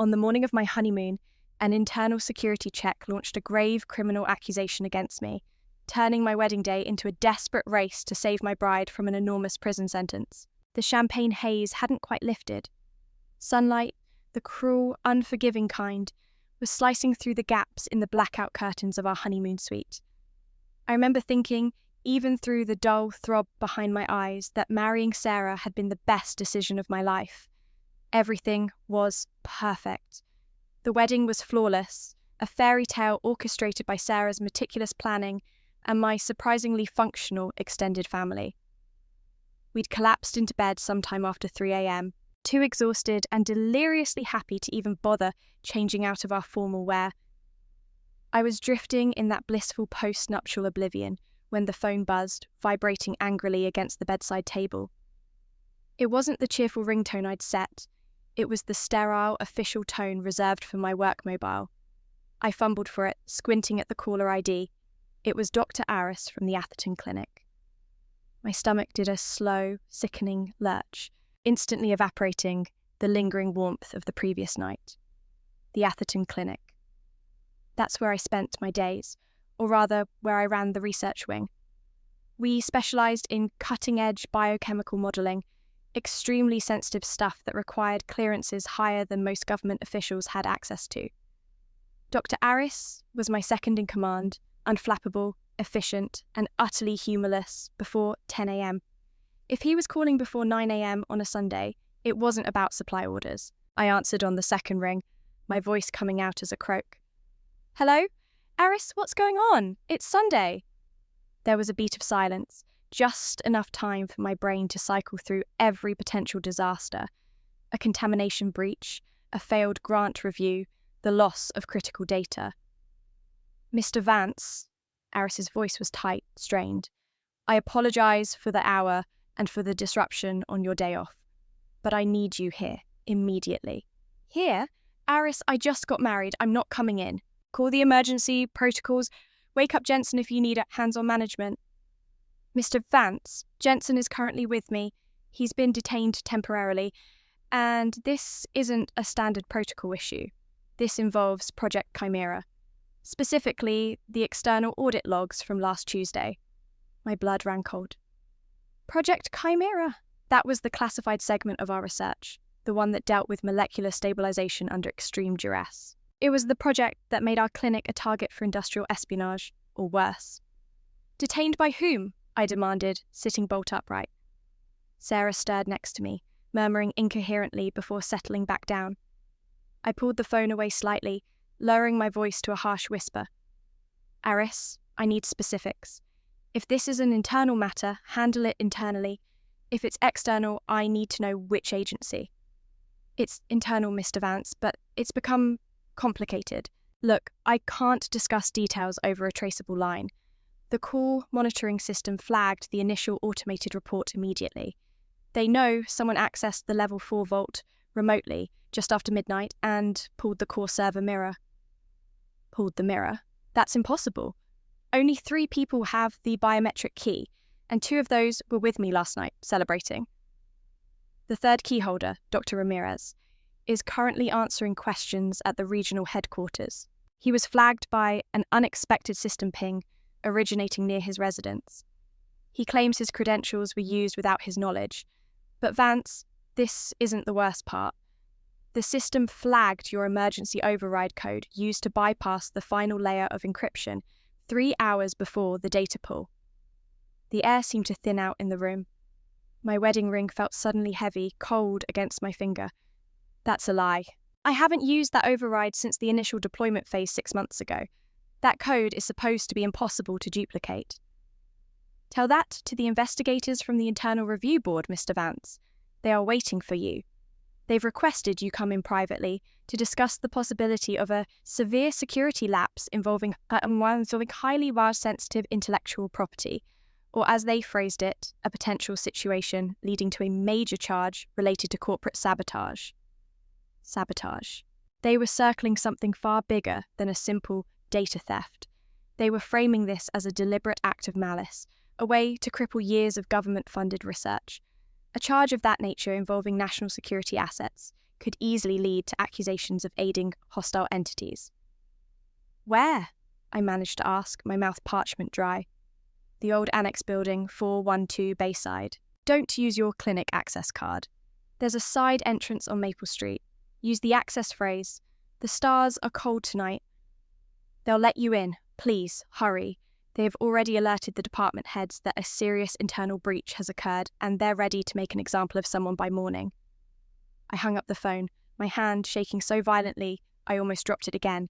On the morning of my honeymoon, an internal security check launched a grave criminal accusation against me, turning my wedding day into a desperate race to save my bride from an enormous prison sentence. The champagne haze hadn't quite lifted. Sunlight, the cruel, unforgiving kind, was slicing through the gaps in the blackout curtains of our honeymoon suite. I remember thinking, even through the dull throb behind my eyes, that marrying Sarah had been the best decision of my life. Everything was perfect. The wedding was flawless, a fairy tale orchestrated by Sarah's meticulous planning and my surprisingly functional extended family. We'd collapsed into bed sometime after 3 a.m., too exhausted and deliriously happy to even bother changing out of our formal wear. I was drifting in that blissful post-nuptial oblivion when the phone buzzed, vibrating angrily against the bedside table. It wasn't the cheerful ringtone I'd set. It was the sterile, official tone reserved for my work mobile. I fumbled for it, squinting at the caller ID. It was Dr. Aris from the Atherton Clinic. My stomach did a slow, sickening lurch, instantly evaporating the lingering warmth of the previous night. The Atherton Clinic. That's where I spent my days, or rather, where I ran the research wing. We specialised in cutting-edge biochemical modelling, extremely sensitive stuff that required clearances higher than most government officials had access to. Dr. Aris was my second in command, unflappable, efficient, and utterly humourless before 10 a.m. If he was calling before 9 a.m. on a Sunday, it wasn't about supply orders. I answered on the second ring, my voice coming out as a croak. "Hello? Aris, what's going on? It's Sunday." There was a beat of silence, just enough time for my brain to cycle through every potential disaster: a contamination breach, a failed grant review, the loss of critical data. "Mr. Vance," Aris's voice was tight, strained, "I apologise for the hour and for the disruption on your day off, but I need you here, immediately." "Here? Aris, I just got married. I'm not coming in. Call the emergency protocols. Wake up Jensen if you need hands-on management." "Mr. Vance, Jensen is currently with me. He's been detained temporarily, and this isn't a standard protocol issue. This involves Project Chimera, specifically the external audit logs from last Tuesday." My blood ran cold. Project Chimera? That was the classified segment of our research, the one that dealt with molecular stabilization under extreme duress. It was the project that made our clinic a target for industrial espionage, or worse. "Detained by whom?" I demanded, sitting bolt upright. Sarah stirred next to me, murmuring incoherently before settling back down. I pulled the phone away slightly, lowering my voice to a harsh whisper. "Aris, I need specifics. If this is an internal matter, handle it internally. If it's external, I need to know which agency." "It's internal, Mr. Vance, but it's become complicated. Look, I can't discuss details over a traceable line. The call monitoring system flagged the initial automated report immediately. They know someone accessed the level 4 vault remotely just after midnight and pulled the core server mirror." "Pulled the mirror? That's impossible. Only 3 people have the biometric key, and 2 of those were with me last night, celebrating." "The third key holder, Dr. Ramirez, is currently answering questions at the regional headquarters. He was flagged by an unexpected system ping originating near his residence. He claims his credentials were used without his knowledge. But Vance, this isn't the worst part. The system flagged your emergency override code used to bypass the final layer of encryption 3 hours before the data pull." The air seemed to thin out in the room. My wedding ring felt suddenly heavy, cold against my finger. "That's a lie. I haven't used that override since the initial deployment phase 6 months ago. That code is supposed to be impossible to duplicate." "Tell that to the investigators from the Internal Review Board, Mr. Vance. They are waiting for you. They've requested you come in privately to discuss the possibility of a severe security lapse involving highly sensitive intellectual property, or as they phrased it, a potential situation leading to a major charge related to corporate sabotage." Sabotage. They were circling something far bigger than a simple data theft. They were framing this as a deliberate act of malice, a way to cripple years of government-funded research. A charge of that nature involving national security assets, could easily lead to accusations of aiding hostile entities. "Where?" I managed to ask, my mouth parchment dry. "The old annex building, 412 Bayside. Don't use your clinic access card. There's a side entrance on Maple Street. Use the access phrase, 'The stars are cold tonight.' They'll let you in. Please, hurry. They have already alerted the department heads that a serious internal breach has occurred and they're ready to make an example of someone by morning." I hung up the phone, my hand shaking so violently I almost dropped it again.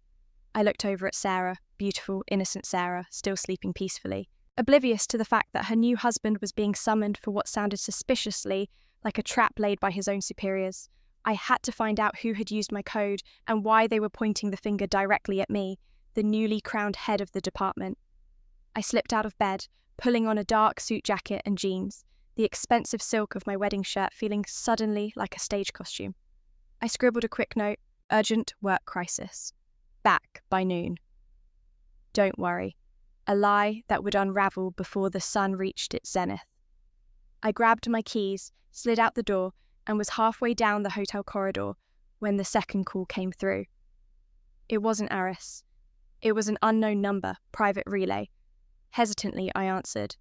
I looked over at Sarah, beautiful, innocent Sarah, still sleeping peacefully, oblivious to the fact that her new husband was being summoned for what sounded suspiciously like a trap laid by his own superiors. I had to find out who had used my code and why they were pointing the finger directly at me, the newly crowned head of the department. I slipped out of bed, pulling on a dark suit jacket and jeans, the expensive silk of my wedding shirt feeling suddenly like a stage costume. I scribbled a quick note, "Urgent work crisis. Back by noon." Don't worry, a lie that would unravel before the sun reached its zenith. I grabbed my keys, slid out the door, and was halfway down the hotel corridor when the second call came through. It wasn't Aris. It was an unknown number, private relay. Hesitantly, I answered.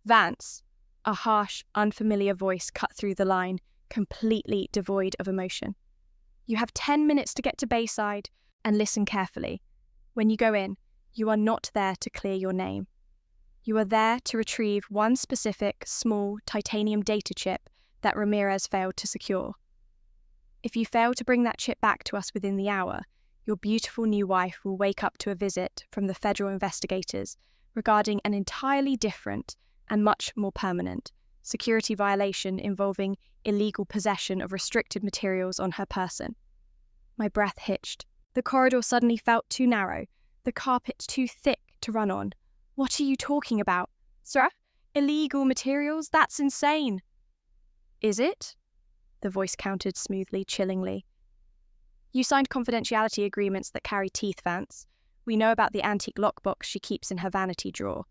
"Vance." A harsh, unfamiliar voice cut through the line, completely devoid of emotion. "You have 10 minutes to get to Bayside, and listen carefully. When you go in, you are not there to clear your name. You are there to retrieve one specific, small, titanium data chip that Ramirez failed to secure. If you fail to bring that chip back to us within the hour, your beautiful new wife will wake up to a visit from the federal investigators regarding an entirely different and much more permanent security violation involving illegal possession of restricted materials on her person." My breath hitched. The corridor suddenly felt too narrow, the carpet too thick to run on. "What are you talking about?" "Sir? Illegal materials? That's insane." "Is it?" The voice countered smoothly, chillingly. "You signed confidentiality agreements that carry teeth, Vance. We know about the antique lockbox she keeps in her vanity drawer.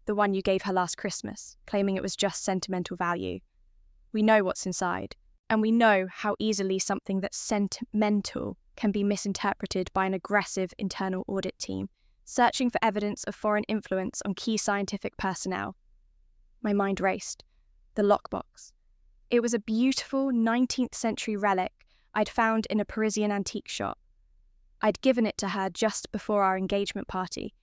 The one you gave her last Christmas, claiming it was just sentimental value. We know what's inside, and we know how easily something that's sentimental can be misinterpreted by an aggressive internal audit team, searching for evidence of foreign influence on key scientific personnel." My mind raced. The lockbox. It was a beautiful 19th century relic I'd found in a Parisian antique shop. I'd given it to her just before our engagement party.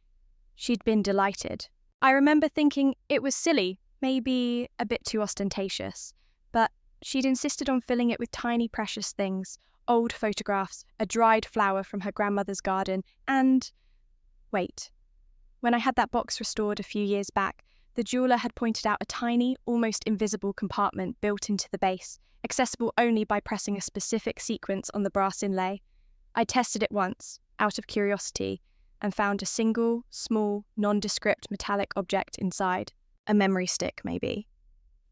She'd been delighted. I remember thinking it was silly, maybe a bit too ostentatious, but she'd insisted on filling it with tiny precious things, old photographs, a dried flower from her grandmother's garden, and... Wait. When I had that box restored a few years back, the jeweller had pointed out a tiny, almost invisible compartment built into the base, accessible only by pressing a specific sequence on the brass inlay. I tested it once, out of curiosity, and found a single, small, nondescript metallic object inside. A memory stick, maybe.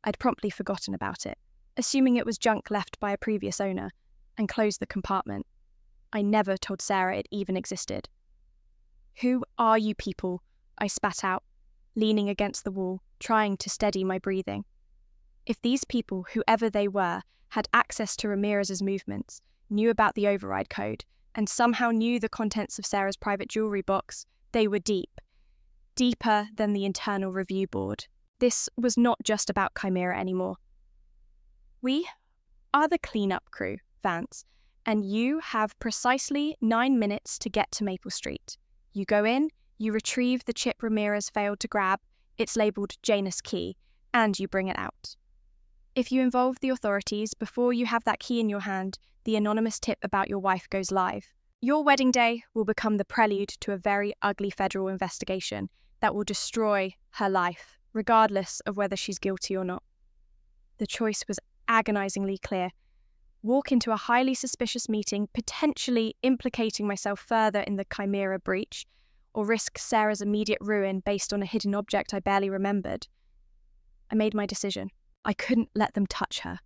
I'd promptly forgotten about it, assuming it was junk left by a previous owner, and closed the compartment. I never told Sarah it even existed. "Who are you people?" I spat out, leaning against the wall, trying to steady my breathing. If these people, whoever they were, had access to Ramirez's movements, knew about the override code, and somehow knew the contents of Sarah's private jewelry box, they were deep. Deeper than the internal review board. This was not just about Chimera anymore. "We are the cleanup crew, Vance, and you have precisely 9 minutes to get to Maple Street. You go in, you retrieve the chip Ramirez failed to grab, it's labelled Janus Key, and you bring it out. If you involve the authorities before you have that key in your hand, the anonymous tip about your wife goes live. Your wedding day will become the prelude to a very ugly federal investigation that will destroy her life, regardless of whether she's guilty or not." The choice was agonizingly clear. Walk into a highly suspicious meeting, potentially implicating myself further in the Chimera breach, or risk Sarah's immediate ruin based on a hidden object I barely remembered. I made my decision. I couldn't let them touch her.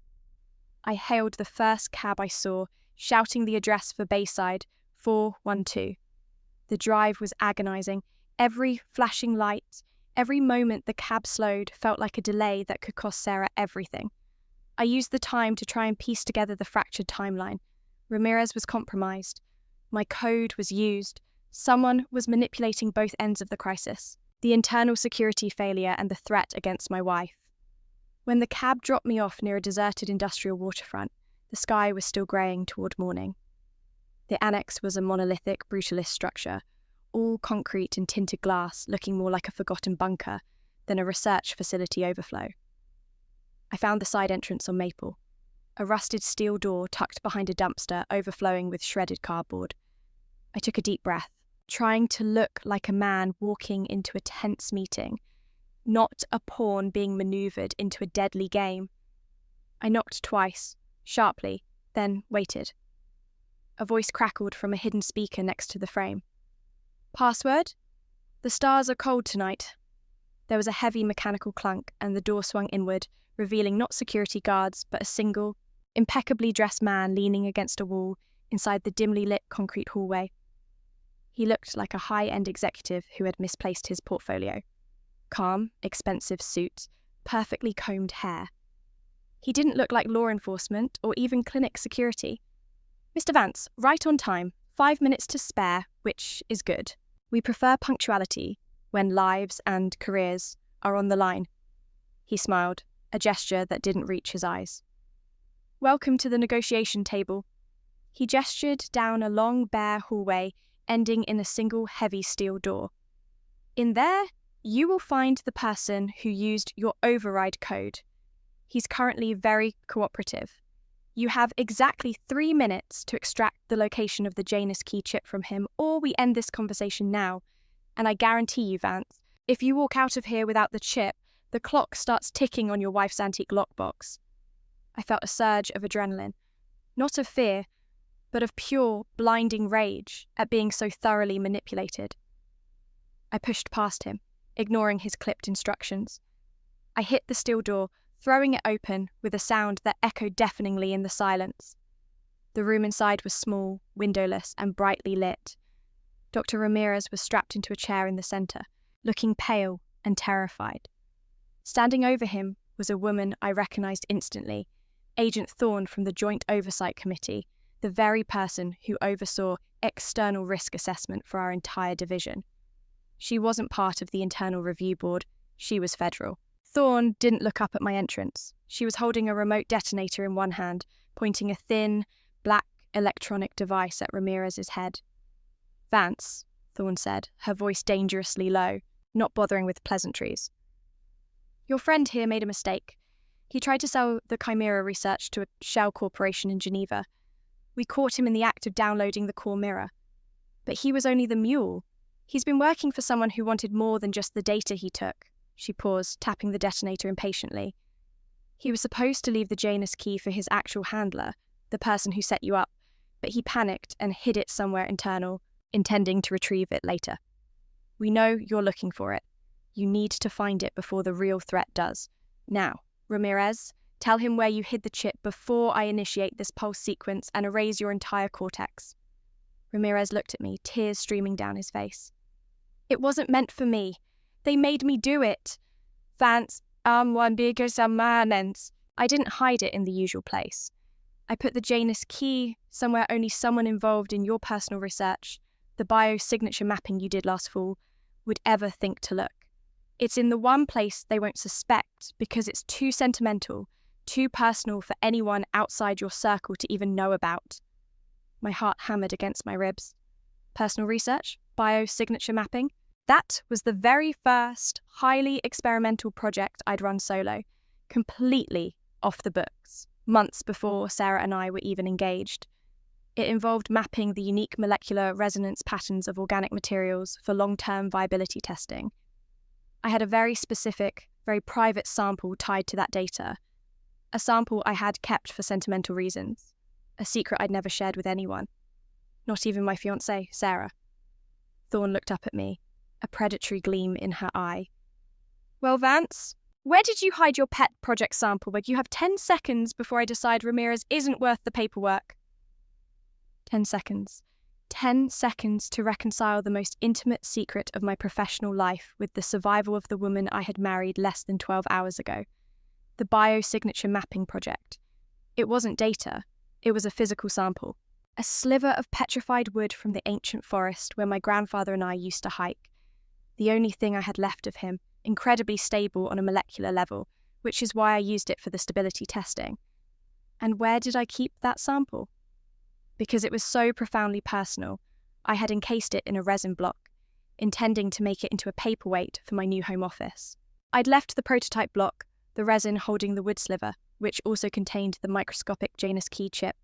I hailed the first cab I saw, shouting the address for Bayside, 412. The drive was agonizing. Every flashing light, every moment the cab slowed felt like a delay that could cost Sarah everything. I used the time to try and piece together the fractured timeline. Ramirez was compromised. My code was used. Someone was manipulating both ends of the crisis, the internal security failure and the threat against my wife. When the cab dropped me off near a deserted industrial waterfront, the sky was still greying toward morning. The annex was a monolithic, brutalist structure, all concrete and tinted glass, looking more like a forgotten bunker than a research facility overflow. I found the side entrance on Maple, a rusted steel door tucked behind a dumpster overflowing with shredded cardboard. I took a deep breath, trying to look like a man walking into a tense meeting, not a pawn being maneuvered into a deadly game. I knocked twice, sharply, then waited. A voice crackled from a hidden speaker next to the frame. "Password? The stars are cold tonight." There was a heavy mechanical clunk and the door swung inward, revealing not security guards, but a single, impeccably dressed man leaning against a wall inside the dimly lit concrete hallway. He looked like a high-end executive who had misplaced his portfolio. Calm, expensive suit, perfectly combed hair. He didn't look like law enforcement or even clinic security. "Mr. Vance, right on time, 5 minutes to spare, which is good. We prefer punctuality when lives and careers are on the line." He smiled, a gesture that didn't reach his eyes. "Welcome to the negotiation table." He gestured down a long, bare hallway ending in a single heavy steel door. "In there, you will find the person who used your override code. He's currently very cooperative. You have exactly 3 minutes to extract the location of the Janus key chip from him, or we end this conversation now. And I guarantee you, Vance, if you walk out of here without the chip, the clock starts ticking on your wife's antique lockbox." I felt a surge of adrenaline, not of fear, but of pure, blinding rage at being so thoroughly manipulated. I pushed past him, ignoring his clipped instructions. I hit the steel door, throwing it open with a sound that echoed deafeningly in the silence. The room inside was small, windowless, and brightly lit. Dr. Ramirez was strapped into a chair in the center, looking pale and terrified. Standing over him was a woman I recognized instantly, Agent Thorne from the Joint Oversight Committee, the very person who oversaw external risk assessment for our entire division. She wasn't part of the internal review board, she was federal. Thorne didn't look up at my entrance. She was holding a remote detonator in one hand, pointing a thin, black electronic device at Ramirez's head. "Vance," Thorne said, her voice dangerously low, not bothering with pleasantries. "Your friend here made a mistake. He tried to sell the Chimera research to a shell corporation in Geneva. We caught him in the act of downloading the core mirror. But he was only the mule. He's been working for someone who wanted more than just the data he took." She paused, tapping the detonator impatiently. "He was supposed to leave the Janus key for his actual handler, the person who set you up, but he panicked and hid it somewhere internal, intending to retrieve it later. We know you're looking for it. You need to find it before the real threat does. Now, Ramirez, tell him where you hid the chip before I initiate this pulse sequence and erase your entire cortex." Ramirez looked at me, tears streaming down his face. "It wasn't meant for me. They made me do it. Vance, I'm one because I'm manens." I didn't hide it in the usual place. I put the Janus key somewhere only someone involved in your personal research, the biosignature mapping you did last fall, would ever think to look. It's in the one place they won't suspect because it's too sentimental, too personal for anyone outside your circle to even know about. My heart hammered against my ribs. Personal research? Biosignature mapping? That was the very first highly experimental project I'd run solo, completely off the books, months before Sarah and I were even engaged. It involved mapping the unique molecular resonance patterns of organic materials for long-term viability testing. I had a very specific, very private sample tied to that data, a sample I had kept for sentimental reasons, a secret I'd never shared with anyone, not even my fiancée, Sarah. Thorne looked up at me, a predatory gleam in her eye. "Well, Vance, where did you hide your pet project sample where you have 10 seconds before I decide Ramirez isn't worth the paperwork?" 10 seconds. 10 seconds to reconcile the most intimate secret of my professional life with the survival of the woman I had married less than 12 hours ago. the biosignature mapping project. It wasn't data, it was a physical sample. A sliver of petrified wood from the ancient forest where my grandfather and I used to hike. The only thing I had left of him, incredibly stable on a molecular level, which is why I used it for the stability testing. And where did I keep that sample? Because it was so profoundly personal, I had encased it in a resin block, intending to make it into a paperweight for my new home office. I'd left the prototype block, the resin holding the wood sliver, which also contained the microscopic Janus key chip,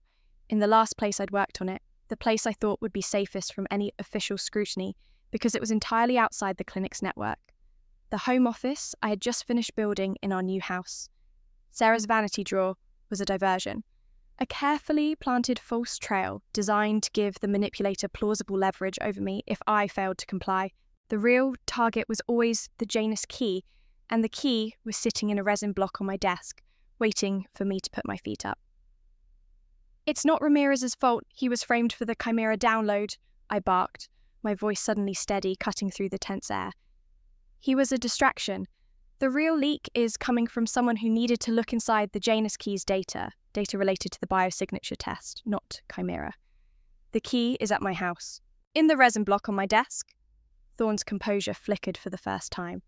in the last place I'd worked on it, the place I thought would be safest from any official scrutiny, because it was entirely outside the clinic's network. The home office I had just finished building in our new house. Sarah's vanity drawer was a diversion. A carefully planted false trail designed to give the manipulator plausible leverage over me if I failed to comply. The real target was always the Janus key, and the key was sitting in a resin block on my desk, waiting for me to put my feet up. "It's not Ramirez's fault he was framed for the Chimera download," I barked, my voice suddenly steady, cutting through the tense air. "He was a distraction. The real leak is coming from someone who needed to look inside the Janus key's data related to the biosignature test, not Chimera. The key is at my house, in the resin block on my desk." Thorne's composure flickered for the first time.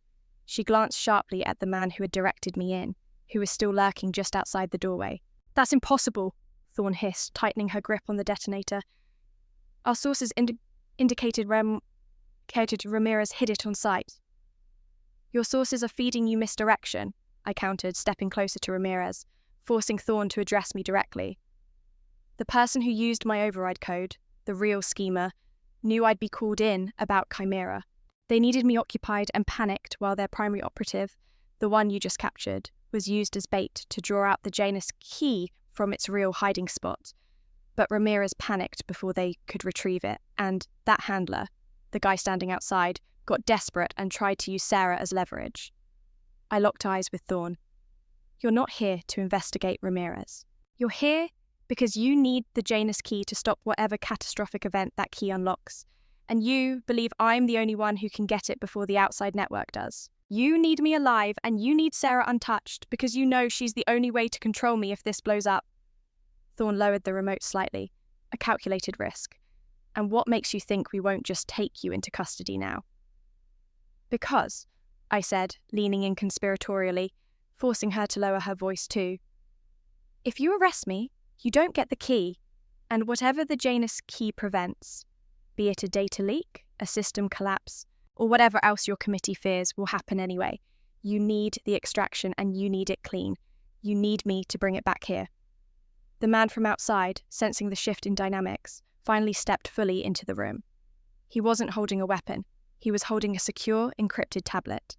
She glanced sharply at the man who had directed me in, who was still lurking just outside the doorway. "That's impossible," Thorne hissed, tightening her grip on the detonator. "Our sources indicated Ramirez hid it on site." "Your sources are feeding you misdirection," I countered, stepping closer to Ramirez, forcing Thorne to address me directly. The person who used my override code, the real schemer, knew I'd be called in about Chimera. They needed me occupied and panicked while their primary operative, the one you just captured, was used as bait to draw out the Janus key from its real hiding spot. But Ramirez panicked before they could retrieve it, and that handler, the guy standing outside, got desperate and tried to use Sarah as leverage. I locked eyes with Thorne. "You're not here to investigate Ramirez. You're here because you need the Janus key to stop whatever catastrophic event that key unlocks. And you believe I'm the only one who can get it before the outside network does. You need me alive, and you need Sarah untouched, because you know she's the only way to control me if this blows up." Thorne lowered the remote slightly, a calculated risk. "And what makes you think we won't just take you into custody now?" "Because," I said, leaning in conspiratorially, forcing her to lower her voice too, "if you arrest me, you don't get the key, and whatever the Janus key prevents, be it a data leak, a system collapse, or whatever else your committee fears will happen anyway, you need the extraction and you need it clean. You need me to bring it back here." The man from outside, sensing the shift in dynamics, finally stepped fully into the room. He wasn't holding a weapon. He was holding a secure, encrypted tablet.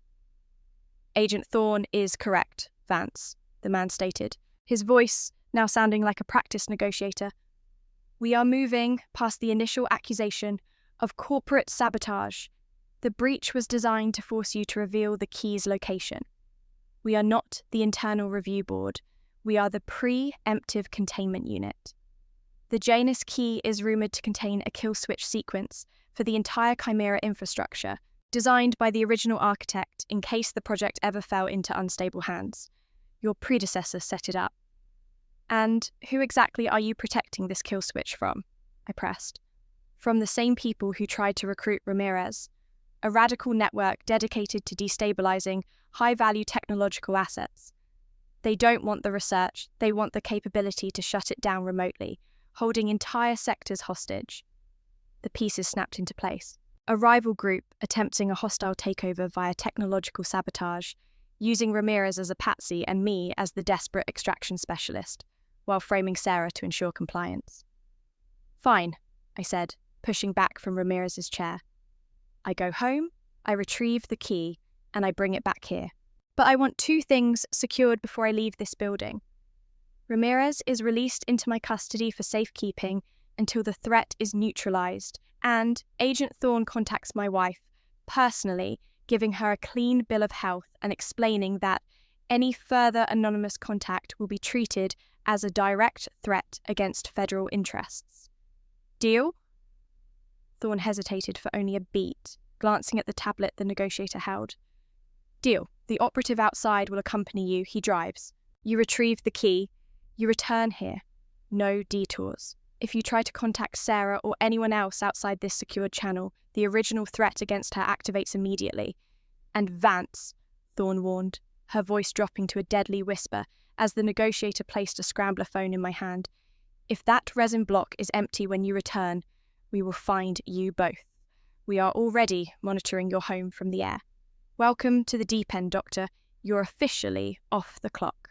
"Agent Thorne is correct, Vance," the man stated, his voice now sounding like a practiced negotiator. "We are moving past the initial accusation of corporate sabotage. The breach was designed to force you to reveal the key's location. We are not the internal review board. We are the pre-emptive containment unit. The Janus key is rumoured to contain a kill switch sequence for the entire Chimera infrastructure, designed by the original architect in case the project ever fell into unstable hands. Your predecessor set it up. And who exactly are you protecting this kill switch from?" I pressed. "From the same people who tried to recruit Ramirez, a radical network dedicated to destabilizing high-value technological assets. They don't want the research, they want the capability to shut it down remotely, holding entire sectors hostage." The pieces snapped into place. A rival group attempting a hostile takeover via technological sabotage, using Ramirez as a patsy and me as the desperate extraction specialist, while framing Sarah to ensure compliance. "Fine," I said, pushing back from Ramirez's chair. "I go home, I retrieve the key, and I bring it back here. But I want two things secured before I leave this building. Ramirez is released into my custody for safekeeping until the threat is neutralized, and Agent Thorne contacts my wife, personally, giving her a clean bill of health and explaining that any further anonymous contact will be treated as a direct threat against federal interests. Deal?" Thorne hesitated for only a beat, glancing at the tablet the negotiator held. "Deal," The operative outside will accompany you, he drives. You retrieve the key. You return here. No detours. If you try to contact Sarah or anyone else outside this secured channel, the original threat against her activates immediately. And Vance, Thorne warned, her voice dropping to a deadly whisper as the negotiator placed a scrambler phone in my hand. If that resin block is empty when you return, we will find you both. We are already monitoring your home from the air. Welcome to the deep end, Doctor. You're officially off the clock.